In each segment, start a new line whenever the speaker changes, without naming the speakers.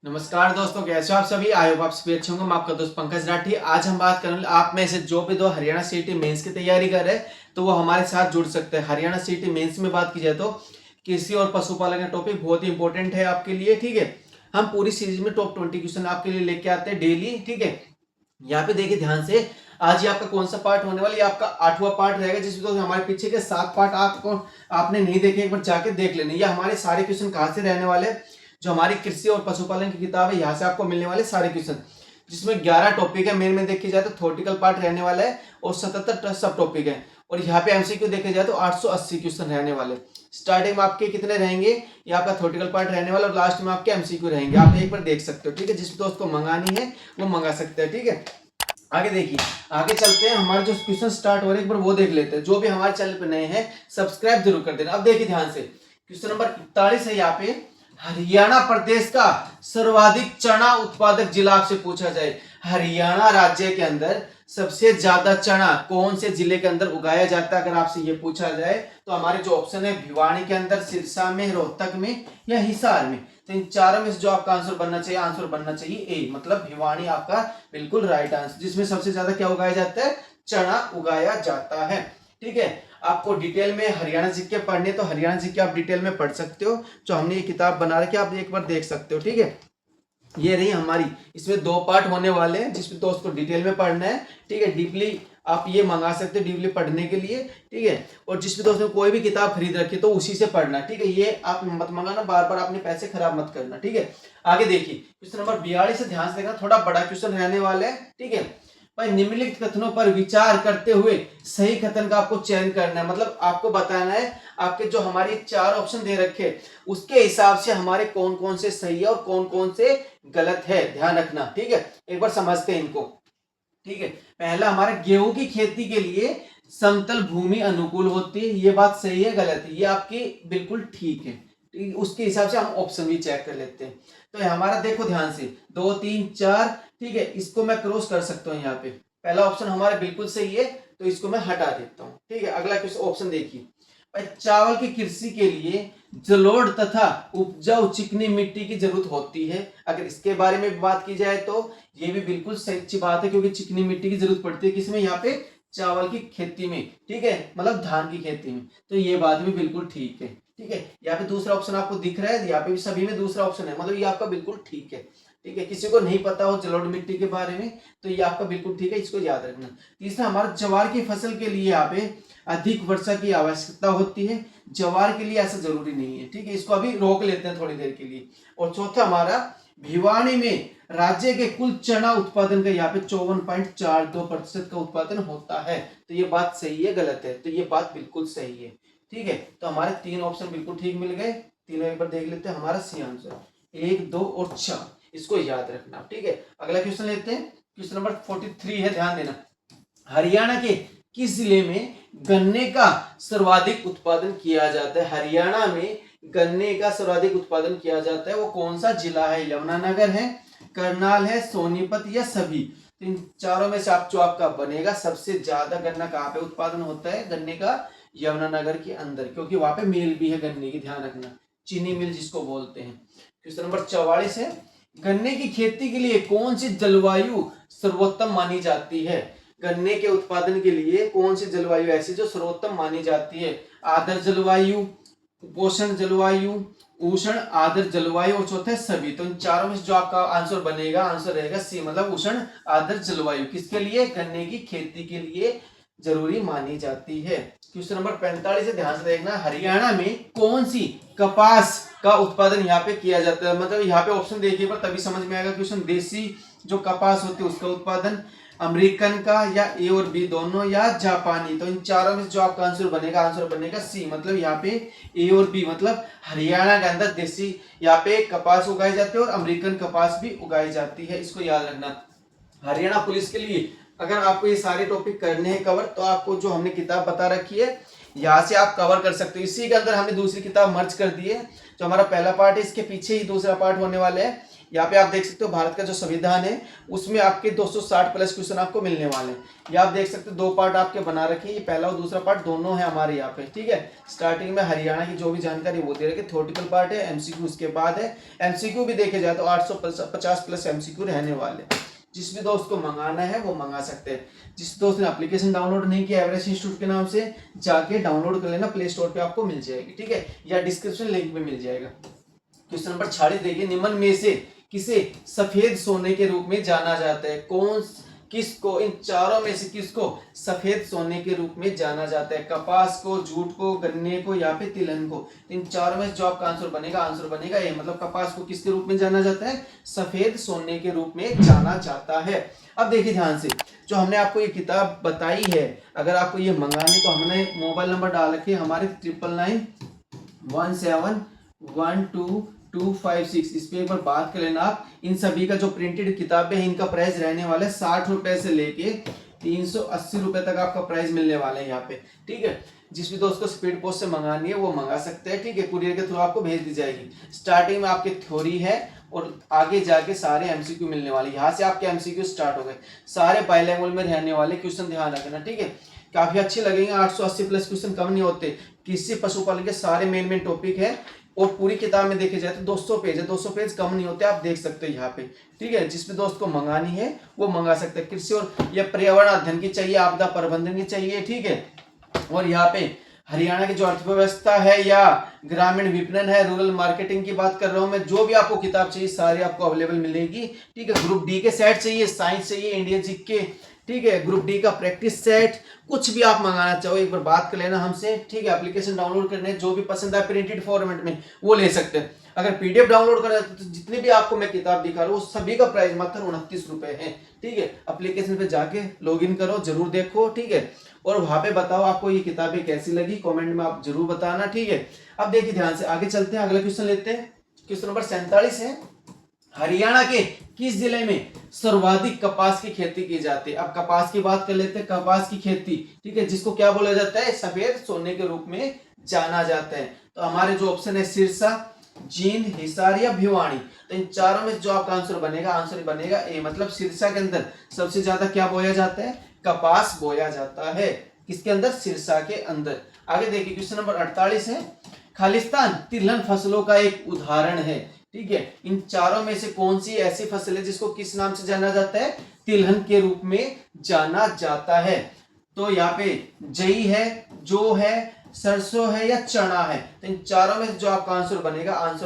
नमस्कार दोस्तों, कैसे हो आप सभी। आई होप आप सभी अच्छे होंगे। मैं आपका दोस्त पंकज राठी। आज हम बात करेंगे आप में से जो भी दो हरियाणा सीईटी मेंस की तैयारी कर रहे हैं तो वो हमारे साथ जुड़ सकते हैं। हरियाणा सीईटी मेंस में बात की जाए तो कृषि और पशुपालन का टॉपिक बहुत ही इंपॉर्टेंट है आपके लिए। ठीक है, हम पूरी सीरीज में टॉप 20 क्वेश्चन आपके लिए लेके आते हैं डेली। ठीक है, यहाँ पे देखिए ध्यान से, आज ये आपका कौन सा पार्ट होने वाला है। ये आपका 8वां पार्ट रहेगा, जिसमें तो हमारे पीछे के 7 पार्ट आपने नहीं देखे, एक बार जाके देख लेने। ये हमारे सारे क्वेश्चन कहाँ से रहने वाले, जो हमारी कृषि और पशुपालन की किताब है यहाँ से आपको मिलने वाले सारे क्वेश्चन, जिसमें 11 टॉपिक है। मेन में देखी जाए तो थ्योरेटिकल पार्ट रहने वाला है और 77 सब टॉपिक है। और यहाँ पे एमसीक्यू देखे जाए तो 880 क्वेश्चन रहने वाले। स्टार्टिंग में आपके कितने रहेंगे, ये आपका थ्योरेटिकल पार्ट रहने वाला और लास्ट में आपके एमसीक्यू रहेंगे। आप एक बार देख सकते हो। ठीक है, जिस दोस्त को मंगानी है वो मंगा सकते हैं। ठीक है, आगे देखिए, आगे चलते हैं। हमारे जो क्वेश्चन स्टार्ट हो रहे हैं एक बार वो देख लेते हैं। जो भी हमारे चैनल पे नए हैं सब्सक्राइब जरूर कर देना। अब देखिए ध्यान से, क्वेश्चन नंबर 41 है यहाँ पे। हरियाणा प्रदेश का सर्वाधिक चना उत्पादक जिला आपसे पूछा जाए। हरियाणा राज्य के अंदर सबसे ज्यादा चना कौन से जिले के अंदर उगाया जाता है, अगर आपसे ये पूछा जाए तो हमारे जो ऑप्शन है भिवानी के अंदर, सिरसा में, रोहतक में या हिसार में। तो इन चारों में से जो आपका आंसर बनना चाहिए ए, मतलब भिवानी आपका बिल्कुल राइट आंसर, जिसमें सबसे ज्यादा क्या उगाया जाता है, चना उगाया जाता है। ठीक है, आपको डिटेल में हरियाणा जीके पढ़ने तो हरियाणा जीके आप डिटेल में पढ़ सकते हो। जो हमने ये किताब बना रखी है आप एक बार देख सकते हो। ठीक है, ये रही हमारी, इसमें 2 पार्ट होने वाले हैं, जिसमें दोस्त को डिटेल में पढ़ना है। ठीक है, डीपली आप ये मंगा सकते हो डीपली पढ़ने के लिए। ठीक है, और जिसमें दोस्तों कोई भी किताब खरीद रखी तो उसी से पढ़ना। ठीक है, ये आप मत मंगाना, बार बार अपने पैसे खराब मत करना। ठीक है, आगे देखिए क्वेश्चन नंबर 42 से ध्यान से देखना, थोड़ा बड़ा क्वेश्चन रहने वाला है। ठीक है भाई, निम्नलिखित कथनों पर विचार करते हुए सही कथन का आपको चयन करना है। मतलब आपको बताना है, आपके जो हमारे 4 ऑप्शन दे रखे उसके हिसाब से हमारे कौन कौन से सही है और कौन कौन से गलत है, ध्यान रखना। ठीक है, एक बार समझते हैं इनको। ठीक है, पहला हमारा गेहूं की खेती के लिए समतल भूमि अनुकूल होती है, ये बात सही है गलत है, ये आपकी बिल्कुल ठीक है। ठीक, उसके हिसाब से हम ऑप्शन भी चेक कर लेते हैं। तो हमारा देखो ध्यान से 2 3 4। ठीक है, इसको मैं क्रॉस कर सकता हूँ यहाँ पे। पहला ऑप्शन हमारा बिल्कुल सही है तो इसको मैं हटा देता हूँ। ठीक है, अगला ऑप्शन देखिए, चावल की कृषि के लिए जलोढ़ तथा उपजाऊ चिकनी मिट्टी की जरूरत होती है। अगर इसके बारे में बात की जाए तो ये भी बिल्कुल सच्ची बात है, क्योंकि चिकनी मिट्टी की जरूरत पड़ती है किसमें, यहाँ पे चावल की खेती में। ठीक है, मतलब धान की खेती में। तो ये बात भी बिल्कुल ठीक है। ठीक है, यहाँ पे दूसरा ऑप्शन आपको दिख रहा है, यहाँ पे भी सभी में दूसरा ऑप्शन है, मतलब ये आपका बिल्कुल ठीक है। ठीक है, किसी को नहीं पता हो जलोढ़ मिट्टी के बारे में तो ये आपका बिल्कुल ठीक है, इसको याद रखना। तीसरा हमारा ज्वार की फसल के लिए यहाँ पे अधिक वर्षा की आवश्यकता होती है। ज्वार के लिए ऐसा जरूरी नहीं है। ठीक है, इसको अभी रोक लेते हैं थोड़ी देर के लिए। और चौथा हमारा भिवानी में राज्य के कुल चना उत्पादन का यहाँ पे 54.42% का उत्पादन होता है। तो ये बात सही है गलत है, तो ये बात बिल्कुल सही है। ठीक है, तो हमारे 3 ऑप्शन बिल्कुल ठीक मिल गए। तीनों एक बार देख लेते हैं। हमारा सी आंसर 1 2 और 4, इसको याद रखना। ठीक है, अगला क्वेश्चन लेते हैं। क्वेश्चन नंबर 43 है, ध्यान देना। हरियाणा के किस जिले में गन्ने का सर्वाधिक उत्पादन किया जाता है। हरियाणा में गन्ने का सर्वाधिक उत्पादन किया जाता है, वो कौन सा जिला है। यमुनानगर है, करनाल है, सोनीपत या सभी। इन चारों में से आप जो आपका बनेगा, सबसे ज्यादा गन्ना कहाँ पे उत्पादन होता है गन्ने का, यमुनानगर के अंदर, क्योंकि वहां पे मिल भी है गन्ने की, ध्यान रखना, चीनी मिल जिसको बोलते हैं। क्वेश्चन नंबर 44 है, गन्ने की खेती के लिए कौन सी जलवायु सर्वोत्तम मानी जाती है। गन्ने के उत्पादन के लिए कौन सी जलवायु ऐसी जो सर्वोत्तम मानी जाती है। आर्द्र जलवायु, उपोष्ण जलवायु, उष्ण आर्द्र जलवायु और चौथा है सभी। तो इन चारों में से जो आपका आंसर बनेगा, आंसर रहेगा सी, मतलब उष्ण आर्द्र जलवायु किसके लिए, गन्ने की खेती के लिए जरूरी मानी जाती है। क्वेश्चन नंबर 45 से ध्यान से देखना। हरियाणा में कौन सी कपास का उत्पादन यहाँ पे किया जाता है। मतलब यहाँ पे ऑप्शन देखिए पर तभी समझ में आएगा क्वेश्चन। देसी जो कपास होती है उसका उत्पादन, अमेरिकन का या ए और बी दोनों, या जापानी। तो इन चारों में जो आपका आंसर बनेगा सी, मतलब यहाँ पे ए और बी, मतलब हरियाणा के अंदर देसी यहाँ पे कपास उगाई जाती है और अमेरिकन कपास भी उगाई जाती है, इसको याद रखना। हरियाणा पुलिस के लिए अगर आपको ये सारे टॉपिक करने हैं कवर, तो आपको जो हमने किताब बता रखी है यहाँ से आप कवर कर सकते हो। इसी के अंदर हमने दूसरी किताब मर्ज कर दी है। जो हमारा पहला पार्ट है इसके पीछे ही दूसरा पार्ट होने वाला है। यहाँ पे आप देख सकते हो भारत का जो संविधान है उसमें आपके 260 प्लस क्वेश्चन आपको मिलने वाले हैं। ये आप देख सकते हो 2 पार्ट आपके बना रखे हैं, ये पहला और दूसरा पार्ट दोनों है हमारे यहाँ पे, ठीक है। स्टार्टिंग में हरियाणा की जो भी जानकारी वो दे रखे, थ्योरेटिकल पार्ट है, एमसीक्यू उसके बाद है। एमसीक्यू भी देखे जाए तो 850 प्लस एमसीक्यू रहने वाले। जिस भी दोस्त को मंगाना है वो मंगा सकते हैं। जिस दोस्त ने एप्लीकेशन डाउनलोड नहीं किया एवरेस्ट इंस्टीट्यूट के नाम से, जाके डाउनलोड कर लेना, प्ले स्टोर पे आपको मिल जाएगी, ठीक है, या डिस्क्रिप्शन लिंक में मिल जाएगा। क्वेश्चन नंबर 46 देखिए, निम्न में से किसे सफेद सोने के रूप में जाना जाता है? किसको, इन चारों में से किसको सफेद सोने के रूप में जाना जाता है? कपास को, जूट को, गन्ने को या फिर तिलहन को? इन चारों में जो आपका आंसर बनेगा ए। मतलब कपास को किसके रूप में जाना जाता है? सफेद सोने के रूप में जाना जाता है। अब देखिए ध्यान से, जो हमने आपको ये किताब बताई है, अगर आपको ये मंगानी तो हमने मोबाइल नंबर डाल रखे हमारे 9991712256। इस पे एक बार बात कर लेना आप। इन सभी का जो प्रिंटेड किताबें हैं इनका प्राइस रहने वाला है 60 रुपए से लेके 380 रुपए तक आपका प्राइस मिलने वाला है यहाँ पे, ठीक है। जिस भी दोस्त को स्पीड पोस्ट से मंगानी है वो मंगा सकते हैं, ठीक है, कुरियर के थ्रू आपको भेज दी जाएगी। स्टार्टिंग में आपकी थ्योरी है और आगे जाके सारे एमसीक्यू मिलने वाले। यहाँ से आपके एमसीक्यू स्टार्ट हो गए, सारे बाइलिंगुअल में रहने वाले क्वेश्चन, ध्यान रखना, ठीक है। काफी अच्छे लगेंगे, 880 प्लस क्वेश्चन कम नहीं होते। कृषि पशुपालन के सारे मेन टॉपिक है और पूरी किताब में देखे जाए तो 200 पेज है, 200 पेज कम नहीं होते, आप देख सकते हो यहाँ पे, ठीक है। जिस भी दोस्त को मंगानी है वो मंगा सकते हैं। कृषि और या पर्यावरण अध्ययन की चाहिए, आपदा प्रबंधन की चाहिए, ठीक है। और यहाँ पे हरियाणा की जो अर्थव्यवस्था है या ग्रामीण विपणन है, रूरल मार्केटिंग की बात कर रहा हूं मैं, जो भी आपको किताब चाहिए सारी आपको अवेलेबल मिलेगी, ठीक है। ग्रुप डी के सेट चाहिए, साइंस चाहिए, इंडियन जीके, ठीक है, ग्रुप डी का प्रैक्टिस सेट, कुछ भी आप मंगाना चाहो एक बार बात कर लेना हमसे, ठीक है। एप्लीकेशन डाउनलोड करने जो भी पसंद है प्रिंटेड फॉर्मेट में वो ले सकते हैं। अगर पीडीएफ डाउनलोड करना तो जितनी भी आपको मैं किताब दिखा रहा हूँ सभी का प्राइस मात्र 29 रुपए है, ठीक है। एप्लीकेशन पे जाके लॉगिन करो, जरूर देखो, ठीक है, और वहां पे बताओ आपको ये किताबें कैसी लगी, कमेंट में आप जरूर बताना, ठीक है। अब देखिए ध्यान से आगे चलते हैं, अगला क्वेश्चन लेते हैं। क्वेश्चन नंबर 47 है, हरियाणा के किस जिले में सर्वाधिक कपास की खेती की जाती है? अब कपास की बात कर लेते हैं, कपास की खेती, ठीक है, जिसको क्या बोला जाता है? सफेद सोने के रूप में जाना जाता है। तो हमारे जो ऑप्शन है सिरसा, जींद, हिसार या भिवानी, तो इन चारों में जो आपका आंसर बनेगा ए। मतलब सिरसा के अंदर सबसे ज्यादा क्या बोया जाता है? कपास बोया जाता है। किसके अंदर? सिरसा के अंदर। आगे देखिए क्वेश्चन नंबर 48 है, खालिस्तान तिलहन फसलों का एक उदाहरण है, ठीक है। इन चारों में से कौन सी ऐसी फसल है जिसको किस नाम से जाना जाता है? तिलहन के रूप में जाना जाता है। तो यहाँ पे जई है, जो है, सरसों है या चना है? तो इन चारों में जो आपका आंसर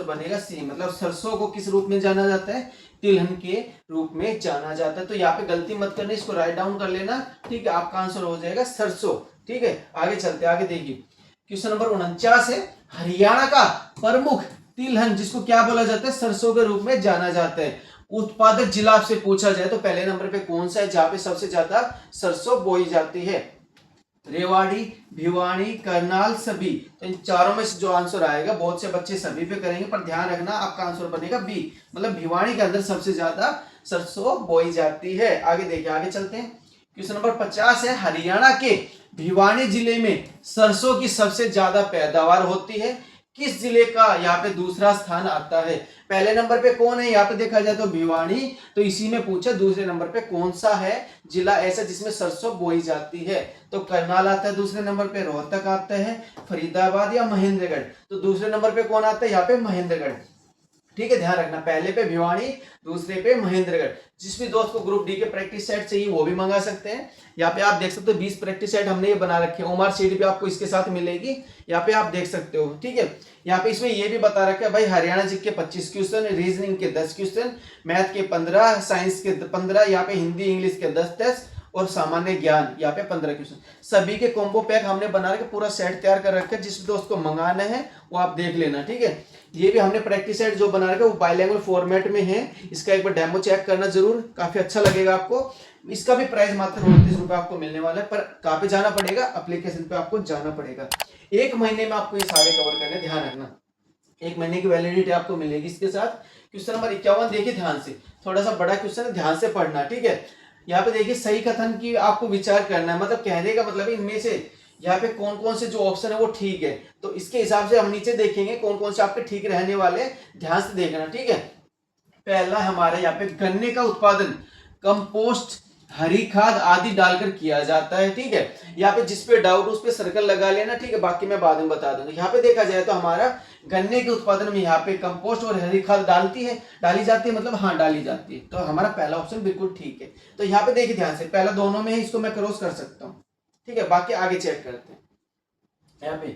बनेगा सी। मतलब सरसों को किस रूप में जाना जाता है? तिलहन के रूप में जाना जाता है। तो यहाँ पे गलती मत करनी, इसको राइट डाउन कर लेना, ठीक है। आपका आंसर हो जाएगा सरसों, ठीक है। आगे चलते, आगे देखिए क्वेश्चन नंबर 49 है, हरियाणा का प्रमुख तिलहन जिसको क्या बोला जाता है? सरसों के रूप में जाना जाता है। उत्पादक जिला आपसे पूछा जाए तो पहले नंबर पे कौन सा है जहां पे सबसे ज्यादा सरसों बोई जाती है? रेवाड़ी, भिवानी, करनाल, सभी। तो इन चारों में से जो आंसर आएगा, बहुत से बच्चे सभी पे करेंगे पर ध्यान रखना आपका आंसर बनेगा बी, मतलब भिवानी के अंदर सबसे ज्यादा सरसों बोई जाती है। आगे देखिए, आगे चलते हैं। क्वेश्चन नंबर 50 है, हरियाणा के भिवानी जिले में सरसों की सबसे ज्यादा पैदावार होती है, किस जिले का यहाँ पे दूसरा स्थान आता है? पहले नंबर पे कौन है? यहाँ पे देखा जाए तो भिवानी, तो इसी में पूछा दूसरे नंबर पे कौन सा है जिला ऐसा जिसमें सरसों बोई जाती है? तो करनाल आता है दूसरे नंबर पे, रोहतक आता है, फरीदाबाद या महेंद्रगढ़। तो दूसरे नंबर पे कौन आता है? यहाँ पे महेंद्रगढ़, ठीक है। ध्यान रखना, पहले पे भिवानी, दूसरे पे महेंद्रगढ़। जिस भी दोस्त को ग्रुप डी के प्रैक्टिस सेट चाहिए वो भी मंगा सकते हैं। यहाँ पे आप देख सकते हो 20 प्रैक्टिस सेट हमने ये बना रखे हैं, ओमार सीडी भी आपको इसके साथ मिलेगी, यहाँ पे आप देख सकते हो, ठीक है। यहाँ पे इसमें ये भी बता रखा है भाई, हरियाणा जी के 25 क्वेश्चन, रीजनिंग के 10 क्वेश्चन, मैथ के 15, साइंस के 15, यहाँ पे हिंदी इंग्लिश के 10 और सामान्य ज्ञान यहाँ पे 15 क्वेश्चन। सभी के कॉम्बो पैक हमने बना रखे, पूरा सेट तैयार कर रखा है। जिस दोस्त को मंगाना है वो आप देख लेना, ठीक है। ये भी हमने प्रैक्टिस सेट जो बना रखा है वो बाइलिंगुअल फॉर्मेट में है, इसका एक बार डेमो चेक करना जरूर, काफी अच्छा लगेगा आपको। इसका भी प्राइस मात्र 29 रुपए आपको मिलने वाला है, पर कहाँ पे जाना पड़ेगा? एप्लीकेशन पे आपको जाना पड़ेगा। 1 महीने में आपको ये सारे कवर करने, ध्यान रखना 1 महीने की वैलिडिटी आपको मिलेगी इसके साथ। क्वेश्चन नंबर 51 देखिए ध्यान से, थोड़ा सा बड़ा क्वेश्चन है, ध्यान से पढ़ना, ठीक है। यहाँ पे देखिए सही कथन की आपको विचार करना है, मतलब कहने का मतलब इनमें से यहाँ पे कौन कौन से जो ऑप्शन है वो ठीक है, तो इसके हिसाब से हम नीचे देखेंगे कौन कौन से आपके ठीक रहने वाले, ध्यान से देखना, ठीक है। पहला हमारे यहाँ पे गन्ने का उत्पादन कंपोस्ट, हरी खाद आदि डालकर किया जाता है। ठीक है, यहाँ पे जिस पे डाउट उस पे सर्कल लगा लेना। ठीक है, बाकी मैं बाद में बता दूंगा। यहाँ पे देखा जाए तो हमारा गन्ने के उत्पादन में यहाँ पे कंपोस्ट और हरी खाद डाली जाती है, मतलब हाँ डाली जाती है। तो हमारा पहला ऑप्शन बिल्कुल ठीक है। तो यहाँ पे देखिए ध्यान से, पहला दोनों में है, इसको मैं क्रॉस कर सकता हूँ। ठीक है, बाकी आगे चेक करते हैं। यहाँ पे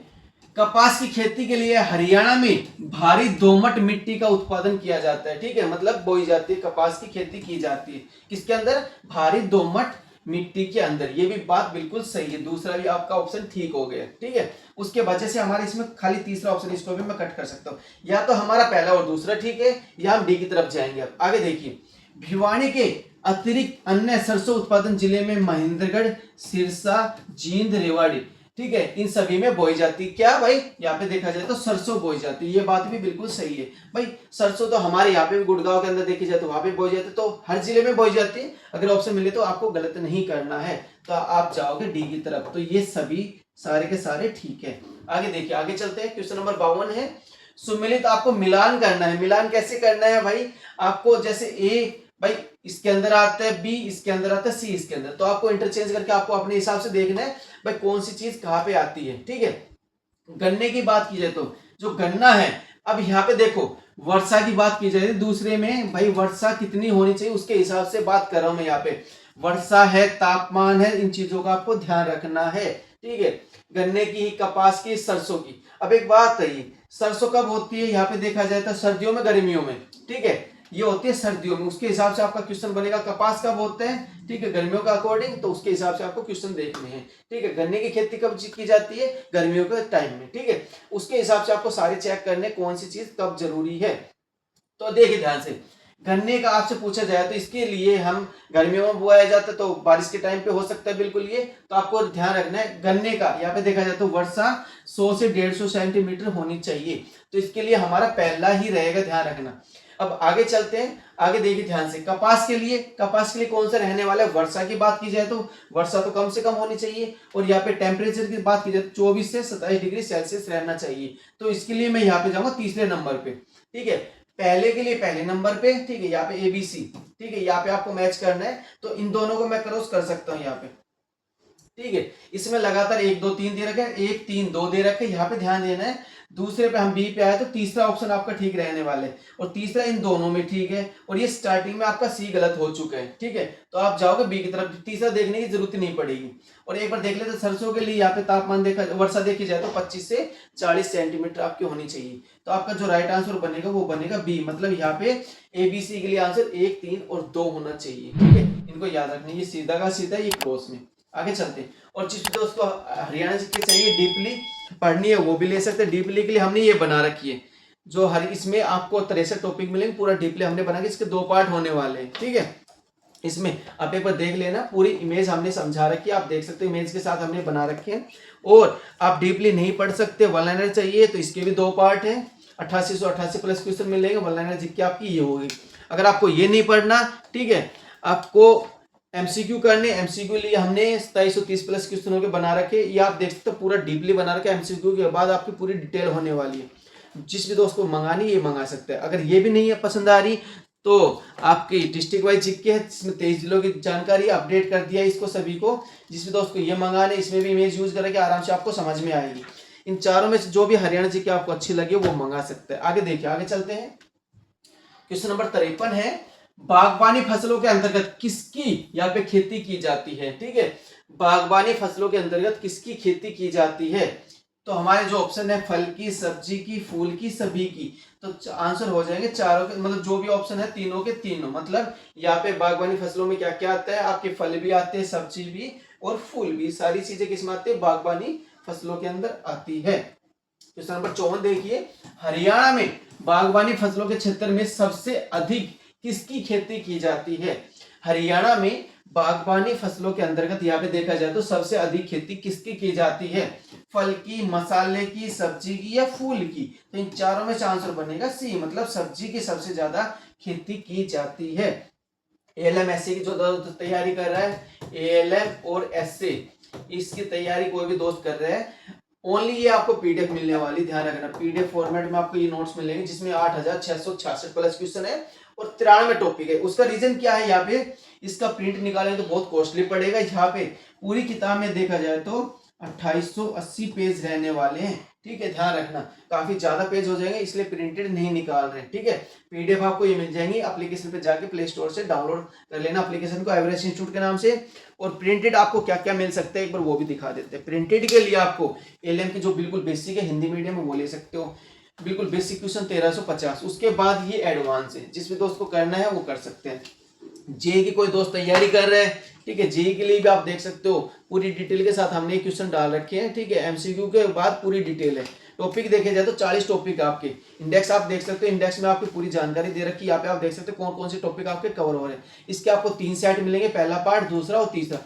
कपास की खेती के लिए हरियाणा में भारी दोमट मिट्टी का उत्पादन किया जाता है। ठीक है, मतलब बोई जाती है, कपास की खेती की जाती है किसके अंदर, भारी दोमट मिट्टी के अंदर। ये भी बात बिल्कुल सही है, दूसरा भी आपका ऑप्शन ठीक हो गया। ठीक है, उसके वजह से हमारे इसमें खाली तीसरा ऑप्शन, इसको भी मैं कट कर सकता हूँ। या तो हमारा पहला और दूसरा ठीक है, या हम डी की तरफ जाएंगे। अब आगे देखिए, भिवानी के अतिरिक्त अन्य सरसों उत्पादन जिले में महेंद्रगढ़, सिरसा, जींद, रेवाड़ी, ठीक है, इन सभी में बोई जाती है। क्या भाई, यहाँ पे देखा जाए तो सरसों बोई जाती है। ये बात भी बिल्कुल सही है भाई। सरसों तो हमारे यहाँ पे भी गुड़गांव के अंदर देखी जाए तो वहां पे बोई जाती है, तो हर जिले में बोई जाती है। अगर ऑप्शन मिले तो आपको गलत नहीं करना है, तो आप जाओगे डी की तरफ। तो ये सभी सारे के सारे ठीक है। आगे देखिए, आगे चलते हैं। क्वेश्चन नंबर 52 है, सुमिलित आपको मिलान करना है। मिलान कैसे करना है भाई, आपको जैसे ए भाई इसके अंदर आता है, बी इसके अंदर आता है, सी इसके अंदर, तो आपको इंटरचेंज करके आपको अपने हिसाब से देखना है भाई कौन सी चीज कहाँ पे आती है। ठीक है, गन्ने की बात की जाए तो जो गन्ना है, अब यहाँ पे देखो वर्षा की बात की जाए दूसरे में, भाई वर्षा कितनी होनी चाहिए उसके हिसाब से बात कर रहा हूं मैं। यहाँ पे वर्षा है, तापमान है, इन चीजों का आपको ध्यान रखना है। ठीक है, गन्ने की, कपास की, सरसों की। अब एक बात है, सरसों कब होती है, यहाँ पे देखा जाए तो सर्दियों में, गर्मियों में। ठीक है, ये होती है सर्दियों में, उसके हिसाब से आपका क्वेश्चन बनेगा। कपास कब होते हैं, ठीक है, गर्मियों का अकॉर्डिंग, तो उसके हिसाब से आपको क्वेश्चन देखने हैं। ठीक है, गन्ने की खेती कब की जाती है, गर्मियों के टाइम में। ठीक है, उसके हिसाब से आपको सारे चेक करने कौन सी चीज कब जरूरी है। तो देखिए ध्यान से, गन्ने का आपसे पूछा जाए तो इसके लिए हम गर्मियों में बोया जाता है, तो बारिश के टाइम पे हो सकता है बिल्कुल ये। तो आपको ध्यान रखना है गन्ने का, यहाँ पे देखा जाए तो वर्षा 100 से 150 सेंटीमीटर होनी चाहिए। तो इसके लिए हमारा पहला ही रहेगा, ध्यान रखना। अब आगे चलते हैं, आगे देखिए ध्यान से, कपास के लिए कौन सा रहने वाला है, वर्षा की बात की जाए तो वर्षा तो कम से कम होनी चाहिए। और यहाँ पे टेम्परेचर की बात की जाए तो 24 से 27 डिग्री सेल्सियस रहना चाहिए। तो इसके लिए मैं यहाँ पे जाऊंगा तीसरे नंबर पे। ठीक है, पहले के लिए पहले नंबर पे। ठीक है, यहाँ पे ABC। ठीक है, यहाँ पे आपको मैच करना है, तो इन दोनों को मैं क्रॉस कर सकता हूँ यहाँ पे। ठीक है, इसमें लगातार 1 2 3 दे रखे, 1 3 2 दे रखे, यहाँ पे ध्यान देना है। दूसरे पे हम बी पे आए तो तीसरा ऑप्शन आपका ठीक रहने वाले, और तीसरा इन दोनों में ठीक है, और ये स्टार्टिंग में आपका सी गलत हो चुका है। ठीक है, तो आप जाओगे बी की तरफ, तीसरा देखने की जरूरत नहीं पड़ेगी। और एक बार देख लेते सरसों के लिए, यहाँ पे तापमान देखा, वर्षा देखी जाए तो 25 से 40 सेंटीमीटर आपकी होनी चाहिए। तो आपका जो राइट आंसर बनेगा वो बनेगा बी, मतलब यहाँ पे ABC के लिए आंसर 1 3 और 2 होना चाहिए। ठीक है, इनको याद रखना, ये सीधा का सीधा, ये क्रॉस में। आगे चलते हैं, और जिस दोस्त को हरियाणा की चाहिए डीपली पढ़नी है वो भी ले सकते हैं। डीपली के लिए हमने ये बना रखी है, जो हर इसमें आपको 63 टॉपिक मिलेंगे, पूरा डीपली हमने बना के, इसके 2 पार्ट होने वाले हैं। ठीक है, इसमें आप एक बार देख लेना, पूरी इमेज हमने समझा रखी है, आप देख सकते हो इमेज के साथ हमने बना रखे हैं। और आप डीपली नहीं पढ़ सकते, वन लाइनर चाहिए, तो इसके भी 2 पार्ट हैं, 8888 प्लस क्वेश्चन मिलेंगे, वन लाइनर जिसकी आपकी ये होगी। अगर आपको ये नहीं पढ़ना, ठीक है, आपको MCQ करने, MCQ लिए हमने 2730 प्लस क्वेश्चनों के बना रखे, ये आप देख सकते हो पूरा डीपली बना रखे। MCQ के बाद आपकी पूरी डिटेल होने वाली है। जिस भी दोस्त को मंगानी ये मंगा सकते हैं। अगर ये भी नहीं है पसंद आ रही, तो आपकी डिस्ट्रिक्ट वाइज जीके है, जिसमें 23 जिलों की जानकारी अपडेट कर दिया है इसको सभी को। जिस भी दोस्त को ये मंगाने, इसमें भी इमेज यूज करके आराम से आपको समझ में आएगी। इन चारों में से जो भी हरियाणा जीके आपको अच्छी लगे वो मंगा सकते हैं। आगे देखिए, आगे चलते हैं। क्वेश्चन नंबर 53 है, बागवानी फसलों के अंतर्गत किसकी यहाँ पे खेती की जाती है। ठीक है, बागवानी फसलों के अंतर्गत किसकी खेती की जाती है। तो हमारे जो ऑप्शन है, फल की, सब्जी की, फूल की, सभी की, तो आंसर हो जाएंगे चारों के, मतलब जो भी ऑप्शन है तीनों के तीनों। मतलब यहाँ पे बागवानी फसलों में क्या क्या आता है, आपके फल भी आते हैं, सब्जी भी और फूल भी, सारी चीजें किसमें आती है, बागवानी फसलों के अंदर आती है। क्वेश्चन नंबर 54 देखिए, हरियाणा में बागवानी फसलों के क्षेत्र में सबसे अधिक किसकी खेती की जाती है। हरियाणा में बागवानी फसलों के अंतर्गत यहाँ पे देखा जाए तो सबसे अधिक खेती किसकी की जाती है, फल की, मसाले की, सब्जी की या फूल की। तो इन चारों में से आंसर बनेगा सी, मतलब सब्जी की सबसे ज्यादा खेती की जाती है। ALM SC की जो तैयारी कर रहा है, ALM और SC इसकी तैयारी कोई भी दोस्त कर रहे हैं, ओनली ये आपको PDF मिलने वाली, ध्यान रखना। PDF फॉर्मेट में आपको ये नोट्स मिलेंगे, जिसमें 8666 प्लस क्वेश्चन है और 93 टॉपिक है। उसका रीजन क्या है, यहाँ पे इसका प्रिंट निकालें तो बहुत कॉस्टली पड़ेगा। यहाँ पे पूरी किताब में देखा जाए तो 2880 पेज रहने वाले हैं। ठीक है, ध्यान रखना काफी ज्यादा पेज हो जाएंगे, इसलिए प्रिंटेड नहीं निकाल रहे हैं। ठीक है, पीडीएफ आपको ये मिल जाएंगी, एप्लीकेशन पे जाके प्ले स्टोर से डाउनलोड कर लेना एप्लीकेशन को, एवरेस्ट इंस्टीट्यूट के नाम से। और प्रिंटेड आपको क्या क्या मिल सकता है एक बार वो भी दिखा देते हैं। प्रिंटेड के लिए आपको एलएम की जो बिल्कुल बेसिक है हिंदी मीडियम में वो ले सकते हो, बिल्कुल बेसिक क्वेश्चन 1350। उसके बाद ये एडवांस है, जिस भी दोस्त को करना है वो कर सकते हैं। जेई की कोई दोस्त तैयारी कर रहे हैं, ठीक है, जेई के लिए भी आप देख सकते हो, पूरी डिटेल के साथ हमने क्वेश्चन डाल रखे हैं। ठीक है, एमसीक्यू के बाद पूरी डिटेल है। टॉपिक देखे जाए तो 40 टॉपिक आपके, इंडेक्स आप देख सकते हो, इंडेक्स में आपकी पूरी जानकारी दे रखी है। यहाँ पे आप देख सकते हो कौन कौन से टॉपिक आपके कवर हो रहे हैं। इसके आपको 3 सेट मिलेंगे, पहला पार्ट, दूसरा और तीसरा।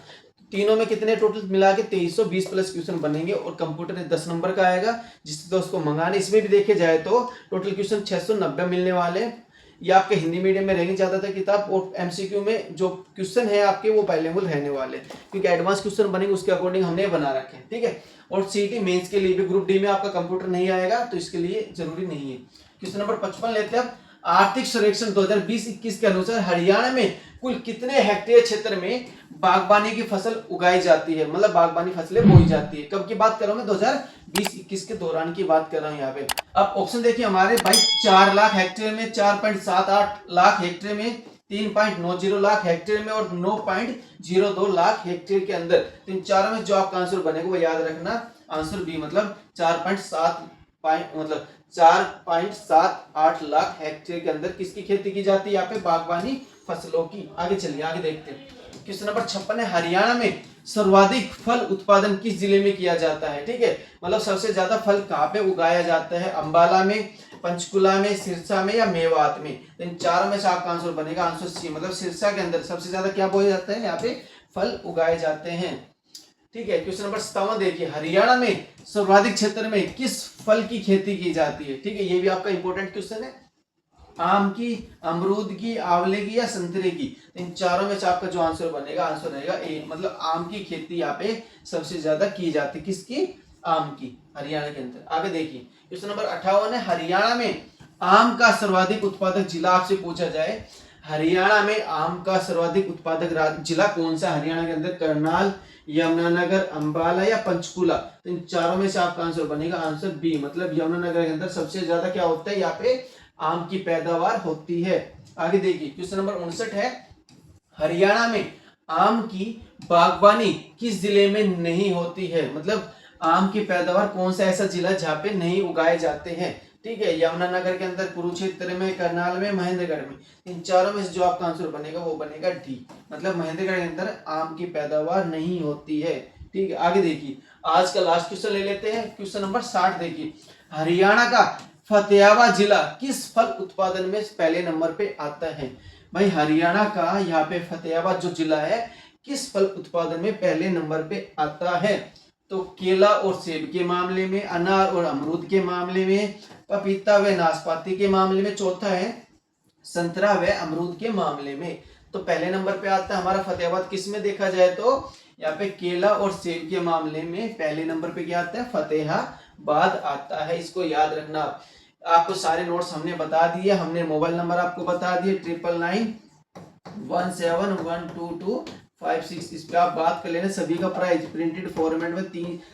तीनों में कितने टोटल मिला के 2320 प्लस क्वेश्चन बनेंगे और कंप्यूटर 10 नंबर का आएगा, जिससे दोस्त को मंगाने। इसमें भी देखे जाए तो टोटल क्वेश्चन 690 मिलने वाले हैं। ये आपके हिंदी मीडियम में रहेंगे ज्यादातर किताब, और एमसीक्यू में जो क्वेश्चन है आपके वो बाइलिंगुअल रहने वाले, क्योंकि एडवांस क्वेश्चन बनेंगे उसके अकॉर्डिंग हमने बना रखे हैं। ठीक है, और सीटी मेंस के लिए भी ग्रुप डी में आपका कंप्यूटर नहीं आएगा, तो इसके लिए जरूरी नहीं है। क्वेश्चन नंबर 55 लेते हैं। आर्थिक सर्वेक्षण 2020-21 के अनुसार हरियाणा में कुल कितने हेक्टेयर क्षेत्र में बागबानी की फसल उगाई जाती है, मतलब बागबानी फसलें बोई जाती है। कब की बात कर रहा हूं मैं, 2020-21 के दौरान की बात कर रहा हूं यहाँ पे। अब ऑप्शन देखिए हमारे भाई, 4 लाख हेक्टेयर में, 4.78 लाख हेक्टेयर में, 3.90 लाख हेक्टेयर में और 9.02 लाख हेक्टेयर के अंदर। तो इन चारों में जो आपका आंसर बनेगा वो याद रखना, आंसर बी, मतलब 4.78 लाख हेक्टेयर के अंदर किसकी खेती की जाती है, यहाँ पे बागवानी फसलों की। आगे चलिए, आगे देखते हैं। क्वेश्चन नंबर 56 है, हरियाणा में सर्वाधिक फल उत्पादन किस जिले में किया जाता है। ठीक है, मतलब सबसे ज्यादा फल कहाँ पे उगाया जाता है, अंबाला में, पंचकुला में, सिरसा में या मेवात में। तो इन चारों में से आपका आंसर बनेगा आंसर सी, मतलब सिरसा के अंदर सबसे ज्यादा क्या बोया जाता है, यहाँ पे फल उगाए जाते हैं। ठीक है, क्वेश्चन नंबर 57 देखिए, हरियाणा में सर्वाधिक क्षेत्र में किस फल की खेती की जाती है। ठीक है, ये भी आपका इंपॉर्टेंट क्वेश्चन है, आम की, अमरूद की, आंवले की या संतरे की। इन चारों में से आपका जो आंसर बनेगा, आंसर रहेगा ए, मतलब आम की खेती यहाँ पे सबसे ज्यादा की जाती है। किसकी, आम की, हरियाणा के अंदर। आगे देखिए, क्वेश्चन नंबर 58 है, हरियाणा में आम का सर्वाधिक उत्पादक जिला आपसे पूछा जाए, हरियाणा में आम का सर्वाधिक उत्पादक जिला कौन सा हरियाणा के अंदर, करनाल, यमुनानगर, अंबाला या पंचकुला। तो इन चारों में से आपका आंसर बनेगा आंसर बी, मतलब यमुनानगर के अंदर सबसे ज्यादा क्या होता है, यहाँ पे आम की पैदावार होती है। आगे देखिए, क्वेश्चन नंबर 59 है, हरियाणा में आम की बागवानी किस जिले में नहीं होती है, मतलब आम की पैदावार कौन सा ऐसा जिला जहाँ पे नहीं उगाए जाते हैं। ठीक है, यमुनानगर के अंदर, कुरुक्षेत्र में, करनाल में, महेंद्रगढ़ में। इन चारों में से जो आपका आंसर बनेगा वो बनेगा डी, मतलब महेंद्रगढ़ के अंदर आम की पैदावार नहीं होती है। ठीक है, आगे देखिए, आज का लास्ट क्वेश्चन ले लेते हैं। क्वेश्चन नंबर 60 देखिए, हरियाणा का फतेहाबाद जिला किस फल उत्पादन में पहले नंबर पे आता है। भाई हरियाणा का यहाँ पे फतेहाबाद जो जिला है किस फल उत्पादन में पहले नंबर पे आता है। तो केला और सेब के मामले में, अनार और अमरूद के मामले में, पपीता व नाशपाती के मामले में, चौथा है संतरा व अमरूद के मामले में। तो पहले नंबर पे आता है हमारा फतेहाबाद, किस में देखा जाए तो यहाँ पे केला और सेब के मामले में पहले नंबर पे क्या आता है, फतेहाबाद आता है। इसको याद रखना। आपको सारे नोट्स हमने बता दिए, हमने मोबाइल नंबर आपको बता दिए 9991712256। इस पे आप बात कर लेना। सभी का प्राइस प्रिंटेड फॉर्मेट में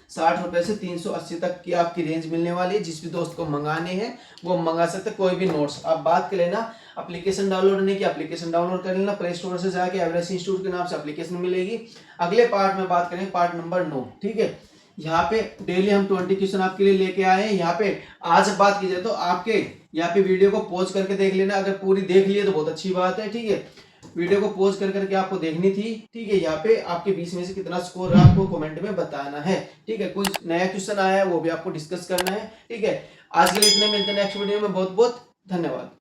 60 रुपए से 380 तक की आपकी रेंज मिलने वाली है। जिस भी दोस्त को मंगाने हैं वो मंगा सकते, कोई भी नोट्स आप बात कर लेना। एप्लीकेशन डाउनलोड नहीं की, एप्लीकेशन डाउनलोड कर लेना, प्ले स्टोर से जाके एवरेस्ट इंस्टीट्यूट के नाम से एप्लीकेशन मिलेगी। अगले पार्ट में बात करेंगे, पार्ट नंबर 9। ठीक है, यहाँ पे डेली हम 20 क्वेश्चन आपके लिए लेके आए हैं। यहाँ पे आज बात की जाए तो आपके यहाँ पे वीडियो को पॉज करके देख लेना, अगर पूरी देख लिए तो बहुत अच्छी बात है। ठीक है, वीडियो को पॉज कर करके आपको देखनी थी। ठीक है, यहाँ पे आपके 20 में से कितना स्कोर आपको कमेंट में बताना है। ठीक है, कुछ नया क्वेश्चन आया है वो भी आपको डिस्कस करना है। ठीक है, आज के लिए इतने, मिलते हैं नेक्स्ट वीडियो में। बहुत बहुत धन्यवाद।